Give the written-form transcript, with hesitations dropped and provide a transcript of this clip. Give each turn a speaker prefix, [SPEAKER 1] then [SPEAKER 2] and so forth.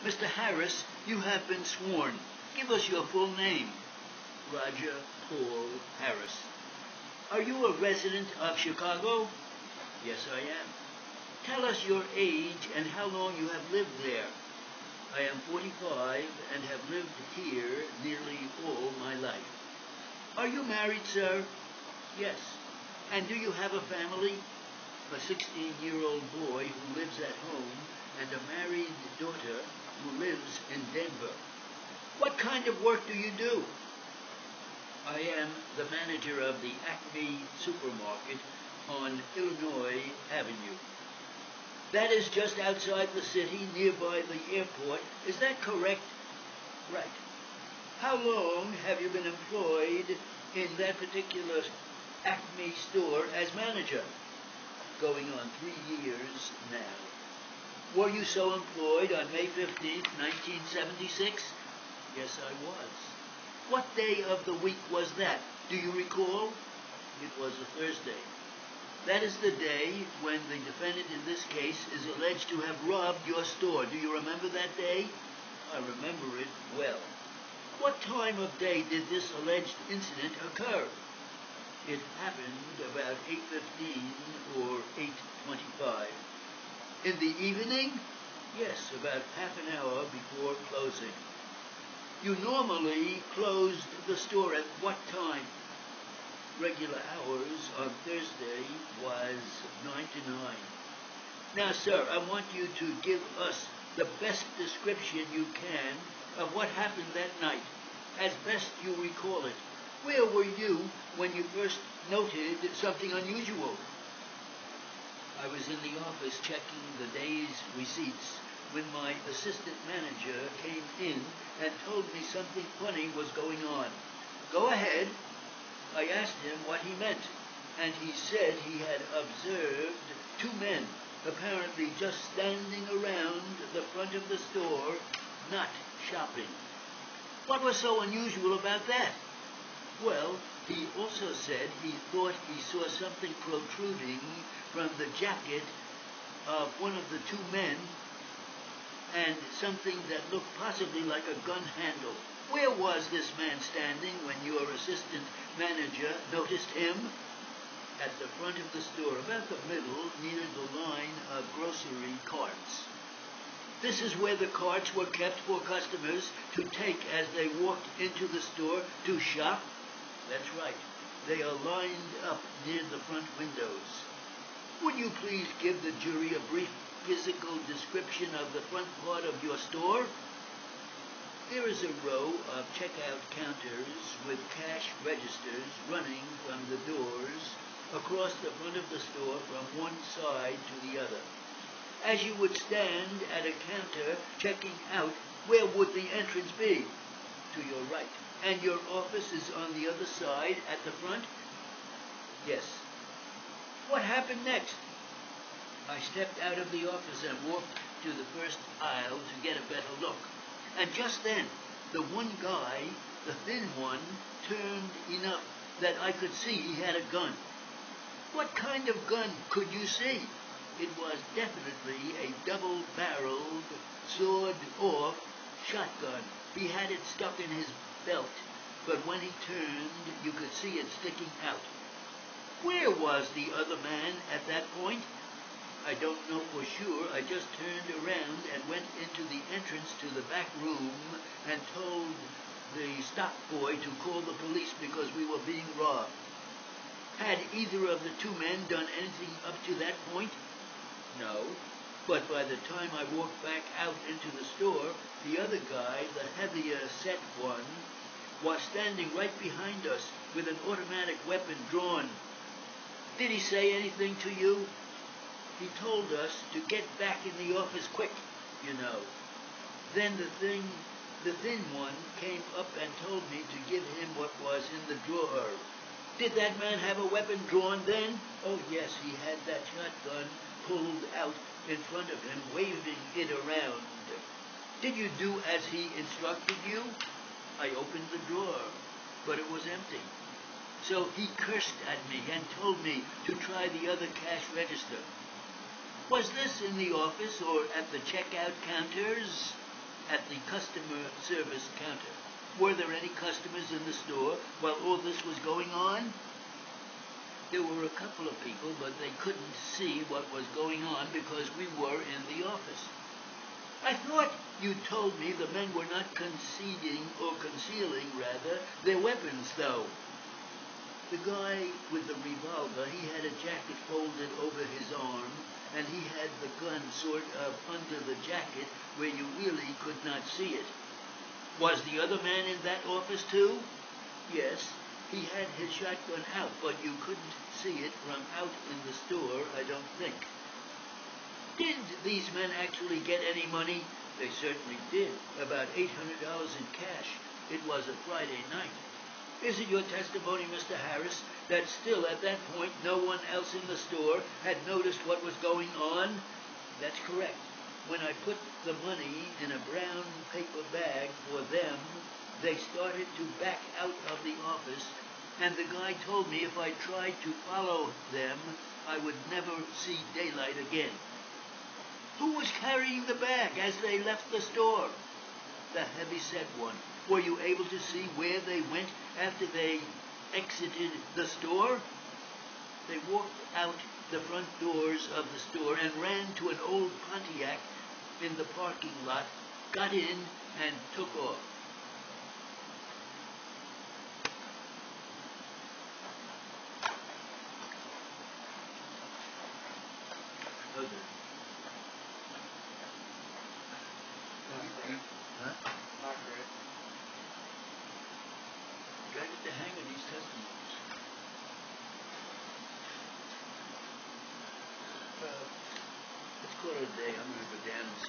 [SPEAKER 1] Mr. Harris, you have been sworn. Give us your full name. Roger Paul Harris. Are you a resident of Chicago? Yes, I am. Tell us your age and how long you have lived there. I am 45 and have lived here nearly all my life. Are you married, sir? Yes. And do you have a family? A 16-year-old boy who lives at home and a married daughter who lives in Denver. What kind of work do you do? I am the manager of the Acme supermarket on Illinois Avenue. That is just outside the city, nearby the airport. Is that correct? Right. How long have you been employed in that particular Acme store as manager? Going on 3 years now. Were you so employed on May 15th, 1976? Yes, I was. What day of the week was that? Do you recall? It was a Thursday. That is the day when the defendant in this case is alleged to have robbed your store. Do you remember that day? I remember it well. What time of day did this alleged incident occur? It happened about 8:15 or 8:25. In the evening? Yes, about half an hour before closing. You normally closed the store at what time? Regular hours on Thursday was 9 to 9. Now, sir, I want you to give us the best description you can of what happened that night, as best you recall it. Where were you when you first noted something unusual? I was in the office checking the day's receipts when my assistant manager came in and told me something funny was going on. Go ahead. I asked him what he meant, and he said he had observed two men apparently just standing around the front of the store, not shopping. What was so unusual about that? Well, he also said he thought he saw something protruding from the jacket of one of the two men and something that looked possibly like a gun handle. Where was this man standing when your assistant manager noticed him? At the front of the store, about the middle, near the line of grocery carts. This is where the carts were kept for customers to take as they walked into the store to shop? That's right. They are lined up near the front windows. Would you please give the jury a brief physical description of the front part of your store? There is a row of checkout counters with cash registers running from the doors across the front of the store from one side to the other. As you would stand at a counter checking out, where would the entrance be? To your right. And your office is on the other side at the front? Yes. What happened next? I stepped out of the office and walked to the first aisle to get a better look. And just then, the one guy, the thin one, turned enough that I could see he had a gun. What kind of gun could you see? It was definitely a double-barreled, sawed-off shotgun. He had it stuck in his belt, but when he turned, you could see it sticking out. Where was the other man at that point? I don't know for sure. I just turned around and went into the entrance to the back room and told the stock boy to call the police because we were being robbed. Had either of the two men done anything up to that point? No. But by the time I walked back out into the store, the other guy, the heavier set one, was standing right behind us with an automatic weapon drawn. Did he say anything to you? He told us to get back in the office quick, you know. Then the thin one came up and told me to give him what was in the drawer. Did that man have a weapon drawn then? Oh, yes, he had that shotgun pulled out in front of him, waving it around. Did you do as he instructed you? I opened the drawer, but it was empty. So he cursed at me and told me to try the other cash register. Was this in the office or at the checkout counters? at the customer service counter. Were there any customers in the store while all this was going on? There were a couple of people, but they couldn't see what was going on because we were in the office. I thought you told me the men were not concealing their weapons, though. The guy with the revolver, he had a jacket folded over his arm, and he had the gun sort of under the jacket where you really could not see it. Was the other man in that office too? Yes, he had his shotgun out, but you couldn't see it from out in the store, I don't think. Did these men actually get any money? They certainly did, about $800 in cash. It was a Friday night. Is it your testimony, Mr. Harris, that still at that point no one else in the store had noticed what was going on? That's correct. When I put the money in a brown paper bag for them, they started to back out of the office, and the guy told me if I tried to follow them, I would never see daylight again. Who was carrying the bag as they left the store? The heavy-set one. Were you able to see where they went after they exited the store? They walked out the front doors of the store and ran to an old Pontiac in the parking lot, got in, and took off. Okay. Huh?
[SPEAKER 2] Not great.
[SPEAKER 1] Gotta get the hang of these testimonies. Let's call it a day. I'm gonna go down and